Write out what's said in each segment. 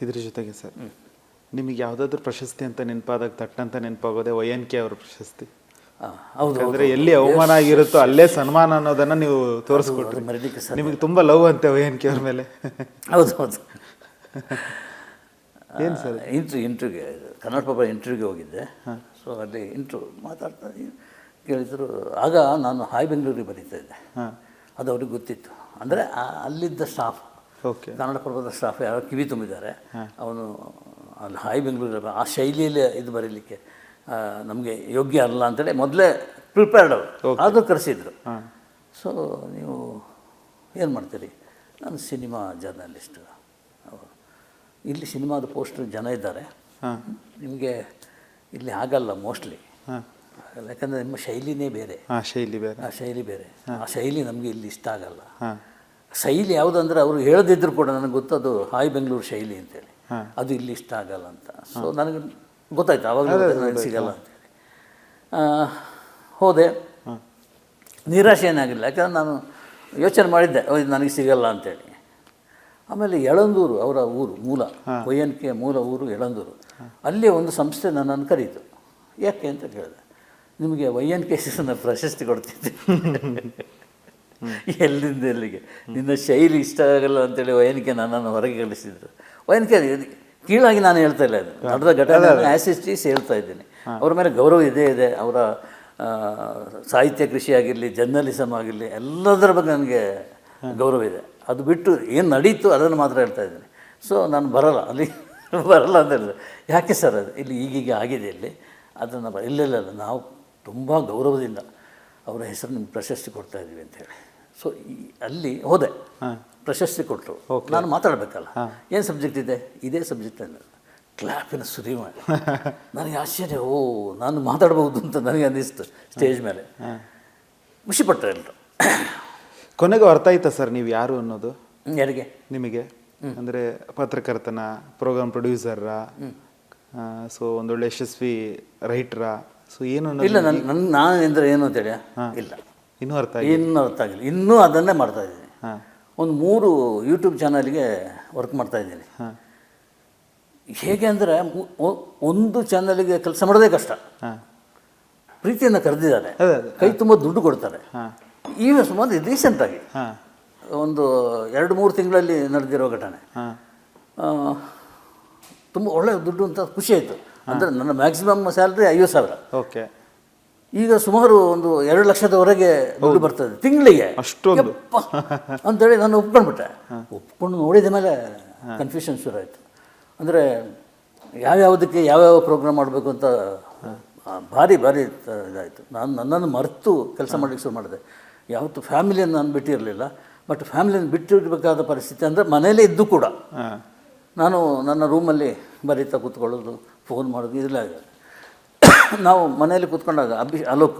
ಇದ್ರ ಜೊತೆಗೆ ಸರ್ ನಿಮಗೆ ಯಾವುದಾದ್ರೂ ಪ್ರಶಸ್ತಿ ಅಂತ ನೆನಪಾದಾಗ ತಟ್ಟಂತ ನೆನಪಾಗೋದೆ ONK ಅವರ ಪ್ರಶಸ್ತಿ. ಹೌದು, ಅಂದರೆ ಎಲ್ಲಿ ಅವಮಾನ ಆಗಿರುತ್ತೋ ಅಲ್ಲೇ ಸನ್ಮಾನ ಅನ್ನೋದನ್ನು ನೀವು ತೋರಿಸ್ಕೊಟ್ರಿ. ನಿಮಗೆ ತುಂಬ ಲವ್ ಅಂತೆ ONK ಅವ್ರ ಮೇಲೆ. ಹೌದು ಹೌದು. ಏನು ಸರ್ ಇಂಟ್ರ್ಯೂಗೆ ಕನ್ನಡಪ್ರಭ ಇಂಟ್ರ್ಯೂಗೆ ಹೋಗಿದ್ದೆ. ಸೊ ಅಲ್ಲಿ ಮಾತಾಡ್ತಾ ಕೇಳಿದರು. ಆಗ ನಾನು ಹಾಯ್ ಬೆಂಗಳೂರಿಗೆ ಬರೀತಾ ಇದ್ದೆ. ಅದು ಅವ್ರಿಗೆ ಗೊತ್ತಿತ್ತು. ಅಂದರೆ ಅಲ್ಲಿದ್ದ ಸ್ಟಾಫ್, ಓಕೆ, ಕನ್ನಡಪ್ರಭದ ಸ್ಟಾಫ್ ಯಾರೋ ಕಿವಿ ತುಂಬಿದ್ದಾರೆ. ಅವನು ಅಲ್ಲಿ ಹಾಯ್ ಬೆಂಗಳೂರಲ್ಲಿ ಆ ಶೈಲಿಯಲ್ಲಿ ಇದು ಬರೀಲಿಕ್ಕೆ ನಮಗೆ ಯೋಗ್ಯ ಅಲ್ಲ ಅಂತೇಳಿ ಮೊದಲೇ ಪ್ರಿಪೇರ್ಡ್ ಅವರು. ಆದರೂ ಕರೆಸಿದ್ರು. ಸೊ ನೀವು ಏನು ಮಾಡ್ತೀರಿ? ನಾನು ಸಿನಿಮಾ ಜರ್ನಲಿಸ್ಟು. ಇಲ್ಲಿ ಸಿನಿಮಾದ ಪೋಸ್ಟರ್ ಜನ ಇದ್ದಾರೆ, ನಿಮಗೆ ಇಲ್ಲಿ ಆಗಲ್ಲ ಮೋಸ್ಟ್ಲಿ, ಯಾಕಂದರೆ ನಿಮ್ಮ ಶೈಲಿನೇ ಬೇರೆ. ಶೈಲಿ ಬೇರೆ. ಆ ಶೈಲಿ ನಮಗೆ ಇಲ್ಲಿ ಇಷ್ಟ ಆಗಲ್ಲ. ಶೈಲಿ ಯಾವುದಂದ್ರೆ ಅವರು ಹೇಳದಿದ್ರು ಕೂಡ ನನಗೆ ಗೊತ್ತದು ಹಾಯ್ ಬೆಂಗಳೂರು ಶೈಲಿ ಅಂತೇಳಿ, ಅದು ಇಲ್ಲಿ ಇಷ್ಟ ಆಗಲ್ಲ ಅಂತ. ಸೊ ನನಗೆ ಗೊತ್ತಾಯ್ತು ಆವಾಗಲೂ ನನಗೆ ಸಿಗಲ್ಲ ಅಂತೇಳಿ. ಹೋದೆ. ನಿರಾಶೆ ಏನಾಗಿಲ್ಲ, ಯಾಕಂದ್ರೆ ನಾನು ಯೋಚನೆ ಮಾಡಿದ್ದೆ ಇದು ನನಗೆ ಸಿಗಲ್ಲ ಅಂತೇಳಿ. ಆಮೇಲೆ ಯಳಂದೂರು ಅವರ ಊರು ಮೂಲ, ONK ಮೂಲ ಊರು ಯಳಂದೂರು. ಅಲ್ಲಿ ಒಂದು ಸಂಸ್ಥೆ ನನ್ನನ್ನು ಕರೀತು. ಯಾಕೆ ಅಂತ ಕೇಳಿದೆ. ನಿಮಗೆ ONK ಪ್ರಶಸ್ತಿ ಕೊಡ್ತಿದ್ದೆ. ಎಲ್ಲಿಂದ ಎಲ್ಲಿಗೆ? ನಿನ್ನ ಶೈಲಿ ಇಷ್ಟ ಆಗಲ್ಲ ಅಂತೇಳಿ ONK ನನ್ನನ್ನು ಹೊರಗೆ ಕಳಿಸಿದ್ರು. ONK ಕೀಳಾಗಿ ನಾನು ಹೇಳ್ತಾ ಇಲ್ಲ, ಅದು ನಡೆದ ಘಟನೆ ಆ್ಯಸಿಸ್ಟೀಸ್ ಹೇಳ್ತಾ ಇದ್ದೀನಿ. ಅವರ ಮೇಲೆ ಗೌರವ ಇದೆ. ಅವರ ಸಾಹಿತ್ಯ ಕೃಷಿ ಆಗಿರಲಿ, ಜರ್ನಲಿಸಮ್ ಆಗಿರಲಿ, ಎಲ್ಲದರ ಬಗ್ಗೆ ನನಗೆ ಗೌರವ ಇದೆ. ಅದು ಬಿಟ್ಟು ಏನು ನಡೀತು ಅದನ್ನು ಮಾತ್ರ ಹೇಳ್ತಾ ಇದ್ದೀನಿ. ಸೊ ನಾನು ಬರಲ್ಲ ಅಲ್ಲಿ, ಬರಲ್ಲ ಅಂತ ಹೇಳಿದೆ. ಯಾಕೆ ಸರ್? ಅದು ಇಲ್ಲಿ ಈಗೀಗ ಆಗಿದೆ, ಇಲ್ಲಿ ಅದನ್ನು ಇಲ್ಲ ನಾವು ತುಂಬ ಗೌರವದಿಂದ ಅವರ ಹೆಸರು ನಿಮ್ಗೆ ಪ್ರಶಸ್ತಿ ಕೊಡ್ತಾಯಿದ್ದೀವಿ ಅಂತೇಳಿ. ಸೊ ಅಲ್ಲಿ ಹೋದೆ, ಪ್ರಶಸ್ತಿ ಕೊಟ್ಟರು. ನಾನು ಮಾತಾಡಬೇಕಲ್ಲ, ಏನು ಸಬ್ಜೆಕ್ಟ್ ಇದೆ? ಇದೇ ಸಬ್ಜೆಕ್ಟ್ ಅನ್ನೋದು. ಕ್ಲಾಪಿನ ಸುರಿ ಮಾಡಿ ನನಗೆ ಆಶ್ಚರ್ಯ, ನಾನು ಮಾತಾಡ್ಬೋದು ಅಂತ ನನಗೆ ಅನ್ನಿಸ್ತು. ಸ್ಟೇಜ್ ಮೇಲೆ ಖುಷಿಪಟ್ಟರು ಎಲ್ಲರು. ಕೊನೆಗೂ ಅರ್ಥ ಆಯ್ತಾ ಸರ್ ನೀವು ಯಾರು ಅನ್ನೋದು? ಯಾರಿಗೆ? ನಿಮಗೆ. ಅಂದರೆ ಪತ್ರಕರ್ತನ, ಪ್ರೋಗ್ರಾಮ್ ಪ್ರೊಡ್ಯೂಸರ್ರಾ, ಸೊ ಒಂದೊಳ್ಳೆ ಯಶಸ್ವಿ ರೈಟ್ರಾ? ಸೊ ಏನು ಇಲ್ಲ, ನಾನು ಎಂದರೆ ಏನು ಅಂತೇಳಿ ಇಲ್ಲ, ಇನ್ನೂ ಅರ್ಥ ಆಗಿಲ್ಲ. ಇನ್ನೂ ಅದನ್ನೇ ಮಾಡ್ತಾಯಿದ್ದೀನಿ. ಒಂದು 3 ಯೂಟ್ಯೂಬ್ ಚಾನಲ್ಗೆ ವರ್ಕ್ ಮಾಡ್ತಾಯಿದ್ದೀನಿ. ಹೇಗೆ ಅಂದರೆ ಒಂದು ಚಾನಲ್ಗೆ ಕೆಲಸ ಮಾಡೋದೇ ಕಷ್ಟ. ಪ್ರೀತಿಯನ್ನು ಕರೆದಿದ್ದಾರೆ, ಕೈ ತುಂಬ ದುಡ್ಡು ಕೊಡ್ತಾರೆ. ಈಗ ಸುಮಾರು ರೀಸೆಂಟಾಗಿ ಒಂದು 2-3 ತಿಂಗಳಲ್ಲಿ ನಡೆದಿರೋ ಘಟನೆ. ತುಂಬ ಒಳ್ಳೆಯ ದುಡ್ಡು ಅಂತ ಖುಷಿ ಆಯಿತು. ಅಂದರೆ ನನ್ನ ಮ್ಯಾಕ್ಸಿಮಮ್ ಸ್ಯಾಲ್ರಿ 50,000. ಓಕೆ. ಈಗ ಸುಮಾರು ಒಂದು 2 ಲಕ್ಷದವರೆಗೆ ದುಡ್ಡು ಬರ್ತದೆ ತಿಂಗಳಿಗೆ. ಅಷ್ಟೊಂದು ಅಂತೇಳಿ ನಾನು ಒಪ್ಕೊಂಡ್ಬಿಟ್ಟೆ. ಒಪ್ಕೊಂಡು ನೋಡಿದ ಮೇಲೆ ಕನ್ಫ್ಯೂಷನ್ ಶುರು ಆಯಿತು. ಅಂದರೆ ಯಾವ್ಯಾವುದಕ್ಕೆ ಯಾವ್ಯಾವ ಪ್ರೋಗ್ರಾಮ್ ಮಾಡಬೇಕು ಅಂತ ಭಾರಿ ಇದಾಯಿತು. ನಾನು ನನ್ನನ್ನು ಮರೆತು ಕೆಲಸ ಮಾಡಲಿಕ್ಕೆ ಶುರು ಮಾಡಿದೆ. ಯಾವತ್ತು ಫ್ಯಾಮಿಲಿಯನ್ನು ನಾನು ಬಿಟ್ಟಿರಲಿಲ್ಲ. ಬಟ್ ಫ್ಯಾಮಿಲಿಯನ್ನು ಬಿಟ್ಟಿರಬೇಕಾದ ಪರಿಸ್ಥಿತಿ ಅಂದರೆ ಮನೆಯಲ್ಲೇ ಇದ್ದು ಕೂಡ ನಾನು ನನ್ನ ರೂಮಲ್ಲಿ ಬರೀತಾ ಕೂತ್ಕೊಳ್ಳೋದು, ಫೋನ್ ಮಾಡೋದು, ಇದೆಲ್ಲ ಆಗಿದೆ. ನಾವು ಮನೆಯಲ್ಲಿ ಕೂತ್ಕೊಂಡಾಗ ಅಲೋಕ್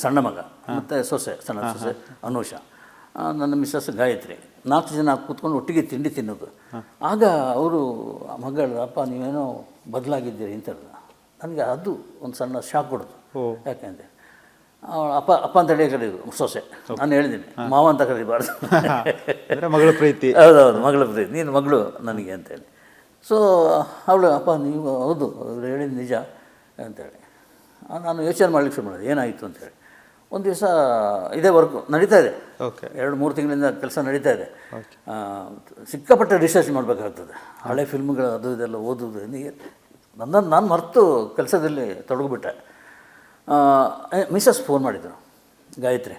ಸಣ್ಣ ಮಗ, ಮತ್ತು ಸಣ್ಣ ಸೊಸೆ ಅನೂಷಾ, ನನ್ನ ಮಿಸ್ಸಸ್ ಗಾಯತ್ರಿ, 4 ಜನ ಕೂತ್ಕೊಂಡು ಒಟ್ಟಿಗೆ ತಿಂಡಿ ತಿನ್ನೋದು. ಆಗ ಅವರು ಮಗಳು, ಅಪ್ಪ ನೀವೇನೋ ಬದಲಾಗಿದ್ದೀರಿ ಅಂತ ಹೇಳಿದ. ನನಗೆ ಅದು ಒಂದು ಸಣ್ಣ ಶಾಕ್ ಕೊಡೋದು. ಯಾಕೆಂದರೆ ಅಪ್ಪ ಅಂತ ಹೇಳಿ ಕರೀದು ಸೊಸೆ. ನಾನು ಹೇಳಿದ್ದೀನಿ ಮಾವ ಅಂತ ಕರೀಬಾರ್ದು, ಮಗಳ ಪ್ರೀತಿ. ಹೌದೌದು, ಮಗಳ ಪ್ರೀತಿ, ನೀನು ಮಗಳು ನನಗೆ ಅಂತೇಳಿ. ಸೊ ಅವಳು, ಅಪ್ಪ ನೀವು ಹೌದು ಇವ್ರು ಹೇಳಿದ್ದು ನಿಜ ಅಂತೇಳಿ. ನಾನು ಯೋಚನೆ ಮಾಡಲಿಕ್ಕೆ ಶುರು ಮಾಡಿದೆ ಏನಾಯಿತು ಅಂತೇಳಿ. ಒಂದು ದಿವಸ ಇದೇ ವರ್ಕು ನಡೀತಾ ಇದೆ. 2-3 ತಿಂಗಳಿಂದ ಕೆಲಸ ನಡೀತಾ ಇದೆ. ಸಿಕ್ಕಾಪಟ್ಟೆ ರಿಸರ್ಚ್ ಮಾಡಬೇಕಾಗ್ತದೆ. ಹಳೆ ಫಿಲ್ಮ್ಗಳು ಅದು ಇದೆಲ್ಲ ಓದೋದು. ನಾನು ಮರೆತು ಕೆಲಸದಲ್ಲಿ ತೊಡಗಿಬಿಟ್ಟೆ. ಮಿಸ್ಸಸ್ ಫೋನ್ ಮಾಡಿದರು, ಗಾಯತ್ರಿ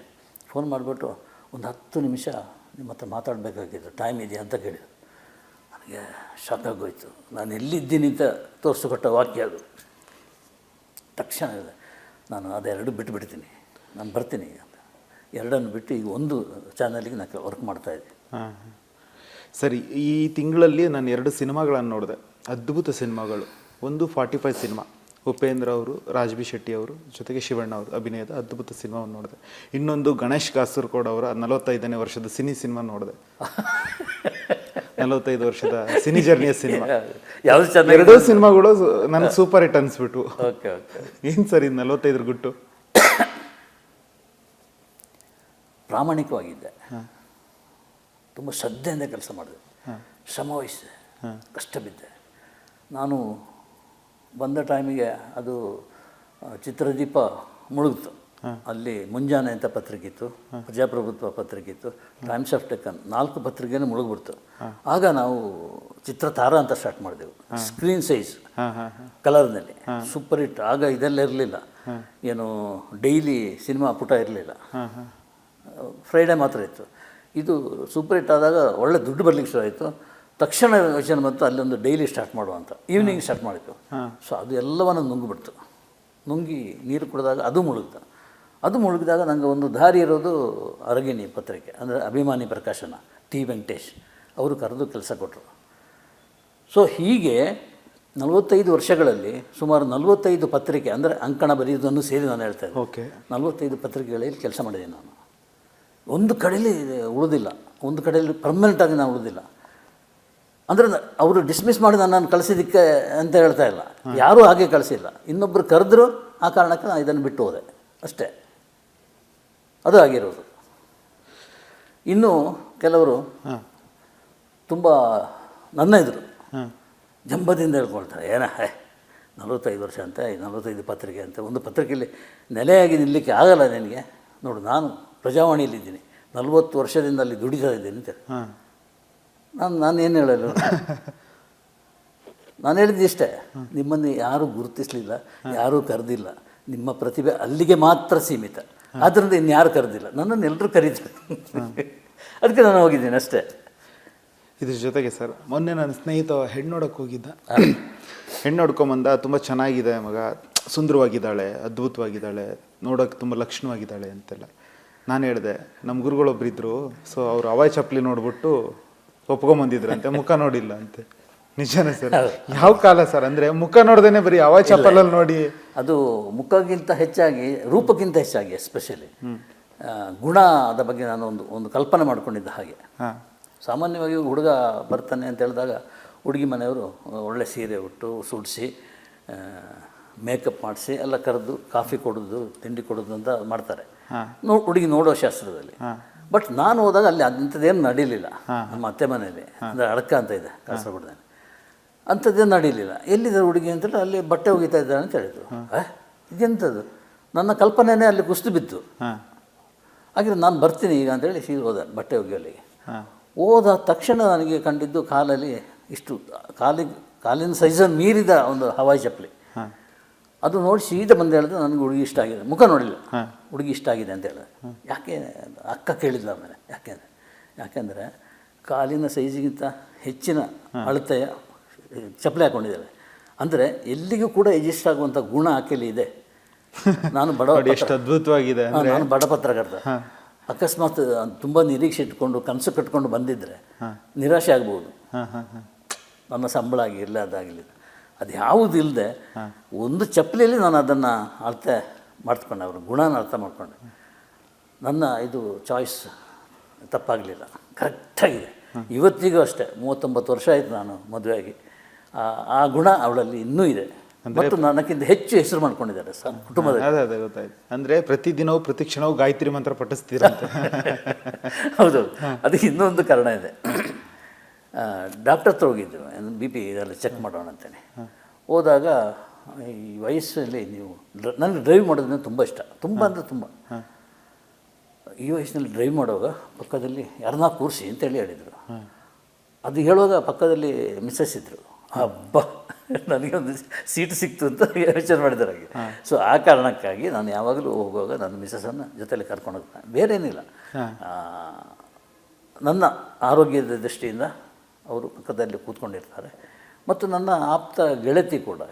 ಫೋನ್ ಮಾಡಿಬಿಟ್ಟು, ಒಂದು 10 ನಿಮಿಷ ನಿಮ್ಮ ಹತ್ರ ಮಾತಾಡಬೇಕಾಗಿದ್ದು, ಟೈಮ್ ಇದೆಯಾ ಅಂತ ಕೇಳಿದರು. ನನಗೆ ಶಾಕ್ ಆಗೋಯ್ತು. ನಾನು ಎಲ್ಲಿದ್ದೀನಿ ಅಂತ ತೋರಿಸಿಕೊಟ್ಟ ವಾಕ್ಯ ಅದು. ತಕ್ಷಣ ಇದೆ, ನಾನು ಅದೆರಡು ಬಿಟ್ಟುಬಿಡ್ತೀನಿ, ನಾನು ಬರ್ತೀನಿ ಅಂತ. 2 ಬಿಟ್ಟು ಈಗ 1 ಚಾನಲ್ಗೆ ನಾನು ವರ್ಕ್ ಮಾಡ್ತಾಯಿದ್ದೆ. ಸರಿ, ಈ ತಿಂಗಳಲ್ಲಿ ನಾನು 2 ಸಿನಿಮಾಗಳನ್ನು ನೋಡಿದೆ, ಅದ್ಭುತ ಸಿನಿಮಾಗಳು. ಒಂದು 45 ಸಿನಿಮಾ, ಉಪೇಂದ್ರ ಅವರು, ರಾಜ್ ಬಿ ಶೆಟ್ಟಿ ಅವರು ಜೊತೆಗೆ ಶಿವಣ್ಣ ಅವರು ಅಭಿನಯದ ಅದ್ಭುತ ಸಿನಿಮಾವನ್ನು ನೋಡಿದೆ. ಇನ್ನೊಂದು ಗಣೇಶ್ ಕಾಸರಗೋಡು ಅವರ 45ನೇ ವರ್ಷದ ಸಿನಿಮಾ ನೋಡಿದೆ. 45 ವರ್ಷದ ಸಿನಿ ಜರ್ನಿಯ ಸಿನಿಮಾ. ಯಾವುದು? 2 ಸಿನಿಮಾಗಳು ನನಗೆ ಸೂಪರ್ ಹಿಟ್ ಅನಿಸ್ಬಿಟ್ಟು. ಏನು ಸರ್ ಇದು 45 ಗುಟ್ಟು? ಪ್ರಾಮಾಣಿಕವಾಗಿದ್ದೆ, ತುಂಬ ಶ್ರದ್ಧೆಯಿಂದ ಕೆಲಸ ಮಾಡಿದೆ, ಶ್ರಮ ವಹಿಸಿದೆ. ಕಷ್ಟ ಬಿದ್ದೆ. ನಾನು ಬಂದ ಟೈಮಿಗೆ ಅದು ಚಿತ್ರದೀಪ ಮುಳುಗಿತು. ಅಲ್ಲಿ ಮುಂಜಾನೆ ಅಂತ ಪತ್ರಿಕೆ ಇತ್ತು, ಪ್ರಜಾಪ್ರಭುತ್ವ ಪತ್ರಿಕೆ ಇತ್ತು, ಟೈಮ್ಸ್ ಆಫ್ ಡೆಕ್ಕನ್, 4 ಪತ್ರಿಕೆನೂ ಮುಳುಗ್ಬಿಡ್ತು. ಆಗ ನಾವು ಚಿತ್ರತಾರ ಅಂತ ಸ್ಟಾರ್ಟ್ ಮಾಡಿದೆವು. ಸ್ಕ್ರೀನ್ ಸೈಜ್ ಕಲರ್ನಲ್ಲಿ ಸೂಪರ್ ಹಿಟ್. ಆಗ ಇದೆಲ್ಲ ಇರಲಿಲ್ಲ, ಏನು ಡೈಲಿ ಸಿನಿಮಾ ಪುಟ ಇರಲಿಲ್ಲ, ಫ್ರೈಡೇ ಮಾತ್ರ ಇತ್ತು. ಇದು ಸೂಪರ್ ಹಿಟ್ ಆದಾಗ ಒಳ್ಳೆ ದುಡ್ಡು ಬರಲಿಕ್ಕೆ ಶುರು ಆಯಿತು. ತಕ್ಷಣ ಯೋಚನೆ ಬಂತು ಅಲ್ಲೊಂದು ಡೈಲಿ ಸ್ಟಾರ್ಟ್ ಮಾಡುವಂಥ. ಈವ್ನಿಂಗ್ ಸ್ಟಾರ್ಟ್ ಮಾಡಿತ್ತು. ಸೊ ಅದು ಎಲ್ಲವನ್ನು ನುಂಗಿಬಿಡ್ತು. ನುಂಗಿ ನೀರು ಕುಡಿದಾಗ ಅದು ಮುಳುಗ್ತು. ಅದು ಮುಳುಗಿದಾಗ ನನಗೆ ಒಂದು ದಾರಿ ಇರೋದು ಅರಗಿಣಿ ಪತ್ರಿಕೆ, ಅಂದರೆ ಅಭಿಮಾನಿ ಪ್ರಕಾಶನ, ಟಿ ವೆಂಕಟೇಶ್ ಅವರು ಕರೆದು ಕೆಲಸ ಕೊಟ್ಟರು. ಸೊ ಹೀಗೆ 45 ವರ್ಷಗಳಲ್ಲಿ ಸುಮಾರು 45 ಪತ್ರಿಕೆ, ಅಂದರೆ ಅಂಕಣ ಬರೆಯೋದನ್ನು ಸೇರಿ ನಾನು ಹೇಳ್ತಾ ಇದ್ದೆ. ಓಕೆ, 45 ಪತ್ರಿಕೆಗಳಲ್ಲಿ ಕೆಲಸ ಮಾಡಿದ್ದೀನಿ ನಾನು. ಒಂದು ಕಡೆಯಲ್ಲಿ ಉಳಿದಿಲ್ಲ, ಒಂದು ಕಡೆಯಲ್ಲಿ ಪರ್ಮನೆಂಟಾಗಿ ನಾನು ಉಳಿದಿಲ್ಲ. ಅಂದರೆ ಅವರು ಡಿಸ್ಮಿಸ್ ಮಾಡಿ ನನ್ನನ್ನು ಕಳಿಸಿದ್ದಕ್ಕೆ ಅಂತ ಹೇಳ್ತಾ ಇಲ್ಲ, ಯಾರೂ ಹಾಗೆ ಕಳಿಸಿಲ್ಲ. ಇನ್ನೊಬ್ಬರು ಕರೆದ್ರು, ಆ ಕಾರಣಕ್ಕೆ ನಾನು ಇದನ್ನು ಬಿಟ್ಟು ಹೋದೆ ಅಷ್ಟೇ. ಅದು ಆಗಿರೋದು. ಇನ್ನು ಕೆಲವರು ತುಂಬ ನನ್ನ ಎದುರು ಜಂಬದಿಂದ ಹೇಳ್ಕೊಳ್ತಾರೆ, 45 ವರ್ಷ ಅಂತ, 45 ಪತ್ರಿಕೆ ಅಂತ, ಒಂದು ಪತ್ರಿಕೆಯಲ್ಲಿ ನೆಲೆಯಾಗಿ ನಿಲ್ಲಕ್ಕೆ ಆಗಲ್ಲ ನಿನಗೆ. ನೋಡು, ನಾನು ಪ್ರಜಾವಾಣಿಯಲ್ಲಿದ್ದೀನಿ, 40 ವರ್ಷದಿಂದ ಅಲ್ಲಿ ದುಡಿತಾ ಇದ್ದೀನಿ ಅಂತ. ನಾನು ಏನು ಹೇಳಲ್ಲ, ನಾನು ಹೇಳಿದ್ದು ಇಷ್ಟೇ, ನಿಮ್ಮನ್ನು ಯಾರೂ ಗುರುತಿಸಲಿಲ್ಲ, ಯಾರೂ ಕರೆದಿಲ್ಲ, ನಿಮ್ಮ ಪ್ರತಿಭೆ ಅಲ್ಲಿಗೆ ಮಾತ್ರ ಸೀಮಿತ, ಆದ್ದರಿಂದ ಇನ್ಯಾರು ಕರೆದಿಲ್ಲ, ನನ್ನನ್ನು ಎಲ್ಲರೂ ಕರೀತಾರೆ. ಅದಕ್ಕೆ ನಾನು ಹೋಗಿದ್ದೀನಿ ಅಷ್ಟೇ. ಇದ್ರ ಜೊತೆಗೆ ಸರ್, ಮೊನ್ನೆ ನನ್ನ ಸ್ನೇಹಿತ ಹೆಣ್ಣು ನೋಡೋಕೆ ಹೋಗಿದ್ದ. ಹೆಣ್ಣು ನೋಡ್ಕೊಂಬಂದ, ತುಂಬ ಚೆನ್ನಾಗಿದೆ ಮಗ, ಸುಂದರವಾಗಿದ್ದಾಳೆ, ಅದ್ಭುತವಾಗಿದ್ದಾಳೆ, ನೋಡೋಕೆ ತುಂಬ ಲಕ್ಷಣವಾಗಿದ್ದಾಳೆ ಅಂತೆಲ್ಲ. ನಾನು ಹೇಳಿದೆ, ನಮ್ಮ ಗುರುಗಳೊಬ್ರು ಇದ್ದರು, ಸೊ ಅವರು ಹವಾಯಿ ಚಪ್ಪಲಿ ನೋಡ್ಬಿಟ್ಟು ಒಪ್ಕೊಂಬಂದಿದ್ರಂತೆ, ಮುಖ ನೋಡಿಲ್ಲ ಅಂತೆ. ನಿಜನೇ ಸರ್? ಯಾವ ಕಾಲ ಸರ್, ಅಂದರೆ ಮುಖ ನೋಡ್ದೇನೆ ಬರೀ ಹವಾಯಿ ಚಪ್ಪಲಲ್ಲಿ ನೋಡಿ. ಅದು ಮುಖಕ್ಕಿಂತ ಹೆಚ್ಚಾಗಿ, ರೂಪಕ್ಕಿಂತ ಹೆಚ್ಚಾಗಿ, ಎಸ್ಪೆಷಲಿ ಗುಣದ ಬಗ್ಗೆ ನಾನು ಒಂದು ಕಲ್ಪನೆ ಮಾಡ್ಕೊಂಡಿದ್ದ ಹಾಗೆ. ಸಾಮಾನ್ಯವಾಗಿ ಹುಡುಗ ಬರ್ತಾನೆ ಅಂತ ಹೇಳಿದಾಗ ಹುಡುಗಿ ಮನೆಯವರು ಒಳ್ಳೆ ಸೀರೆ ಉಟ್ಟು ಸುಡಿಸಿ ಮೇಕಪ್ ಮಾಡಿಸಿ ಎಲ್ಲ ಕರೆದು ಕಾಫಿ ಕೊಡೋದು, ತಿಂಡಿ ಕೊಡೋದು ಅಂತ ಮಾಡ್ತಾರೆ ಹುಡುಗಿ ನೋಡೋ ಶಾಸ್ತ್ರದಲ್ಲಿ. ಬಟ್ ನಾನು ಹೋದಾಗ ಅಲ್ಲಿ ಅಂಥದ್ದೇನು ನಡೀಲಿಲ್ಲ. ನಮ್ಮ ಅತ್ತೆ ಮನೆಯಲ್ಲಿ, ಅಂದರೆ ಅಡಕ ಅಂತ ಇದೆ ಕಾಸರಗೋಡದಲ್ಲಿ, ಅಂಥದ್ದೇನು ನಡೀಲಿಲ್ಲ. ಎಲ್ಲಿದ್ದಾರೆ ಹುಡುಗಿ ಅಂತೇಳಿ ಅಲ್ಲಿ ಬಟ್ಟೆ ಒಗಿತಾ ಇದ್ದಾಳೆ ಅಂತ ಹೇಳಿದರು. ಇದೆಂಥದ್ದು, ನನ್ನ ಕಲ್ಪನೆಯೇ ಅಲ್ಲಿ ಕುಸಿದು ಬಿತ್ತು. ಹಾಗೆ ನಾನು ಬರ್ತೀನಿ ಈಗ ಅಂತೇಳಿ ಸೀರೆ ಹೋದೆ ಬಟ್ಟೆ ಒಗೆಯಲ್ಲಿಗೆ. ಹೋದ ತಕ್ಷಣ ನನಗೆ ಕಂಡಿದ್ದು ಕಾಲಲ್ಲಿ ಇಷ್ಟು ಕಾಲಿನ ಸೈಜನ್ನು ಮೀರಿದ ಒಂದು ಹವಾಯಿ ಚಪ್ಪಲಿ. ಅದು ನೋಡಿ ಸೀದಾ ಬಂದು ಹೇಳಿದೆ, ನನಗೆ ಹುಡುಗಿ ಇಷ್ಟ ಆಗಿದೆ. ಮುಖ ನೋಡಿಲ್ಲ, ಹುಡುಗಿ ಇಷ್ಟ ಆಗಿದೆ ಅಂತ ಹೇಳಿದೆ. ಯಾಕೆ ಅಕ್ಕ ಕೇಳಿದ್ಲ ಆಮೇಲೆ, ಯಾಕೆಂದರೆ ಕಾಲಿನ ಸೈಜಿಗಿಂತ ಹೆಚ್ಚಿನ ಅಳತೆಯ ಚಪ್ಪಲಿ ಹಾಕ್ಕೊಂಡಿದ್ದಾಳೆ. ಅಂದರೆ ಎಲ್ಲಿಗೂ ಕೂಡ ಎಜಿಸ್ಟ್ ಆಗುವಂಥ ಗುಣ ಆಕೆಯಲ್ಲಿ ಇದೆ. ನಾನು ಎಷ್ಟು ಅದ್ಭುತವಾಗಿದೆ. ನಾನು ಬಡ ಪತ್ರಕರ್ತ. ಅಕಸ್ಮಾತ್ ತುಂಬ ನಿರೀಕ್ಷೆ ಇಟ್ಕೊಂಡು ಕನಸು ಕಟ್ಕೊಂಡು ಬಂದಿದ್ದರೆ ನಿರಾಶೆ ಆಗ್ಬೋದು. ನನ್ನ ಸಂಬಳ ಆಗಿರಲಿ, ಅದಾಗಲಿ, ಅದು ಯಾವುದೂ ಇಲ್ಲದೆ ಒಂದು ಚಪ್ಪಲಿಯಲ್ಲಿ ನಾನು ಅದನ್ನು ಅರ್ಥ ಮಾಡ್ಕೊಂಡೆ, ಅವ್ರ ಗುಣನ ಅರ್ಥ ಮಾಡಿಕೊಂಡೆ. ನನ್ನ ಇದು ಚಾಯ್ಸ್ ತಪ್ಪಾಗಲಿಲ್ಲ, ಕರೆಕ್ಟಾಗಿದೆ. ಇವತ್ತಿಗೂ ಅಷ್ಟೇ, 39 ವರ್ಷ ಆಯಿತು ನಾನು ಮದುವೆಯಾಗಿ. ಆ ಗುಣ ಅವಳಲ್ಲಿ ಇನ್ನೂ ಇದೆ ಮತ್ತು ನನಗಿಂತ ಹೆಚ್ಚು ಹೆಸರು ಮಾಡ್ಕೊಂಡಿದ್ದಾರೆ ಕುಟುಂಬದಲ್ಲಿ. ಅದೇ ಗೊತ್ತಾಯ್ತು. ಅಂದರೆ ಪ್ರತಿದಿನವೂ ಪ್ರತಿ ಕ್ಷಣವೂ ಗಾಯತ್ರಿ ಮಂತ್ರ ಪಠಿಸ್ತೀರಂತೆ. ಹೌದು, ಅದಕ್ಕೆ ಇನ್ನೊಂದು ಕಾರಣ ಇದೆ. ಡಾಕ್ಟರ್ ಹತ್ರ ಹೋಗಿದ್ದು, BP ಇದೆಲ್ಲ ಚೆಕ್ ಮಾಡೋಣ ಅಂತೇಳಿ. ಹೋದಾಗ ಈ ವಯಸ್ಸಲ್ಲಿ ನೀವು ನನಗೆ ಡ್ರೈವ್ ಮಾಡೋದಂದ್ರೆ ತುಂಬ ಇಷ್ಟ, ತುಂಬ ಅಂದರೆ ತುಂಬ. ಈ ವಯಸ್ಸಿನಲ್ಲಿ ಡ್ರೈವ್ ಮಾಡುವಾಗ ಪಕ್ಕದಲ್ಲಿ ಯಾರನ್ನ ಕೂರಿಸಿ ಅಂತೇಳಿ ಹೇಳಿದರು. ಅದು ಹೇಳುವಾಗ ಪಕ್ಕದಲ್ಲಿ ಮಿಸ್ಸಸ್ ಇದ್ದರು. ಹಬ್ಬ, ನನಗೊಂದು ಸೀಟ್ ಸಿಕ್ತು ಅಂತ ಯೋಚನೆ ಮಾಡಿದ್ದಾರೆ ಹಾಗೆ. ಸೊ ಆ ಕಾರಣಕ್ಕಾಗಿ ನಾನು ಯಾವಾಗಲೂ ಹೋಗುವಾಗ ನನ್ನ ಮಿಸ್ಸಸ್ಸನ್ನು ಜೊತೆಯಲ್ಲಿ ಕರ್ಕೊಂಡು ಹೋಗ್ತಾನೆ, ಬೇರೆ ಏನಿಲ್ಲ. ನನ್ನ ಆರೋಗ್ಯದ ದೃಷ್ಟಿಯಿಂದ ಅವರು ಪಕ್ಕದಲ್ಲಿ ಕೂತ್ಕೊಂಡಿರ್ತಾರೆ. ಮತ್ತು ನನ್ನ ಆಪ್ತ ಗೆಳತಿ ಕೂಡ